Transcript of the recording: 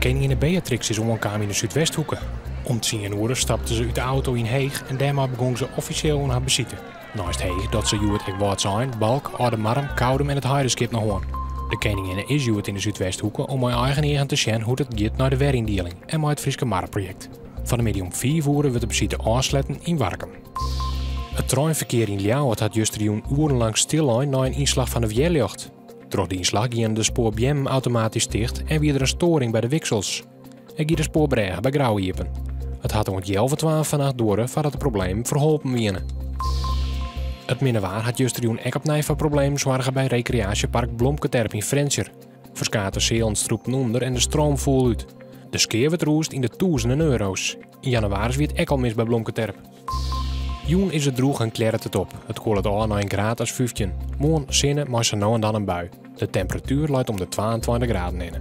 Koningin Beatrix is omgekomen in de Zuidwesthoeken. Om 10 uur stapte ze uit de auto in Heeg en daarmee begon ze officieel aan haar bezitten. Naast Heeg dat ze het wat zijn, Balk, Oudemarm, Koudem en het Heideskip naar Hoorn. De koningin is in de Zuidwesthoeken om haar eigen eigen te zien hoe het gaat naar de werindeling en met het Frieske Marktproject. Van de medium 4 voeren we de bezitten aansluiten in Warkum. Het treinverkeer in Ljouwert had juist urenlang stil na een inslag van de weerlicht. Door de inslag gingen de spoorbjem automatisch dicht en weer er een storing bij de wissels. Er ging de spoorbregen bij Grauwiepen. Het had om het 11:12 vannacht door voordat het probleem verholpen wienen. Het minnewaar had juist ook opnieuw van problemen zorgen bij recreatiepark Blomketerp in Frenscher. Verskate zeeland stroept onder en de stroom voel uit. De skeer werd roest in de duizenden euro's. In januari werd het al mis bij Blomketerp. Joen is het droeg en klert het op. Het koelt al naar een graad als 15. Morgen zinnen maar ze nou en dan een bui. De temperatuur luidt om de 22 graden in.